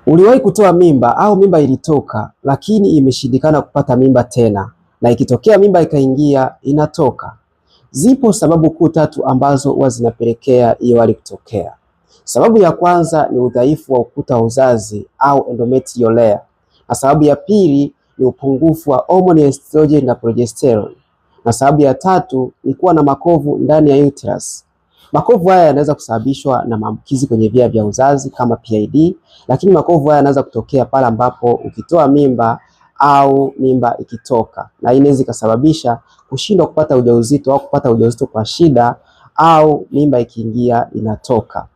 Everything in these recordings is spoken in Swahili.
Uliwahi kutoa mimba au mimba ilitoka lakini imeshindikana kupata mimba tena, na ikitokea mimba ikaingia inatoka? Zipo sababu kuu tatu ambazo huwa zinapelekea hiyo hali kutokea. Sababu ya kwanza ni udhaifu wa ukuta wa uzazi au endometrial layer, na sababu ya pili ni upungufu wa homoni ya estrogen na progesterone, na sababu ya tatu ni kuwa na makovu ndani ya uterus. Makovu haya yanaweza kusababishwa na maambukizi kwenye via vya uzazi kama PID, lakini makovu haya yanaweza kutokea pale ambapo ukitoa mimba au mimba ikitoka, na hii inaweza ikasababisha kushindwa kupata ujauzito au kupata ujauzito kwa shida, au mimba ikiingia inatoka.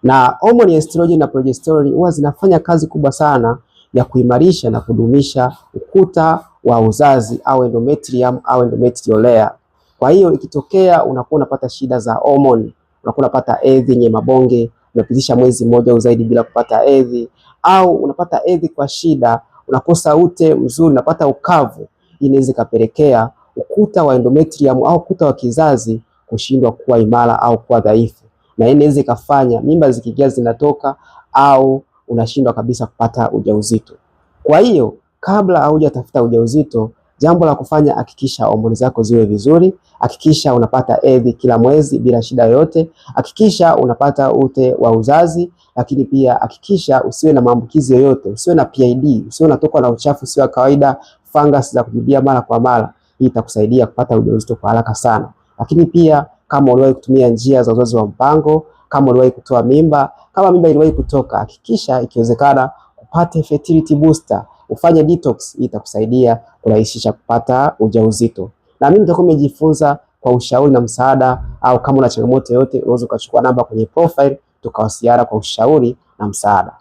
Na homoni ya estrogen na progesterone huwa zinafanya kazi kubwa sana ya kuimarisha na kudumisha ukuta wa uzazi au endometrium au endometrial layer. Kwa hiyo ikitokea unakuwa unapata shida za homoni, unakuwa unapata hedhi yenye mabonge, unapitisha mwezi mmoja au zaidi bila kupata hedhi, au unapata hedhi kwa shida, unakosa ute mzuri, unapata ukavu, inaweza ikapelekea ukuta wa endometrium au ukuta wa kizazi kushindwa kuwa imara au kuwa dhaifu, na hii inaweza ikafanya mimba zikiingia zinatoka au unashindwa kabisa kupata ujauzito. Kwa hiyo kabla haujatafuta ujauzito, jambo la kufanya, hakikisha homoni zako ziwe vizuri, hakikisha unapata hedhi kila mwezi bila shida yoyote, hakikisha unapata ute wa uzazi, lakini pia hakikisha usiwe na maambukizi yoyote, usiwe na PID, usiwe unatokwa na uchafu sio kawaida, fungus za kujirudia mara kwa mara. Hii itakusaidia kupata ujauzito kwa haraka sana. Lakini pia kama uliwahi kutumia njia za uzazi wa mpango, kama uliwahi kutoa mimba, kama mimba iliwahi kutoka, hakikisha ikiwezekana upate fertility booster, ufanye detox. Hii itakusaidia kurahisisha kupata ujauzito. Na mimi nitakuwa nimejifunza kwa ushauri na msaada, au kama una changamoto yoyote unaweza ukachukua namba kwenye profile tukawasiliana kwa ushauri na msaada.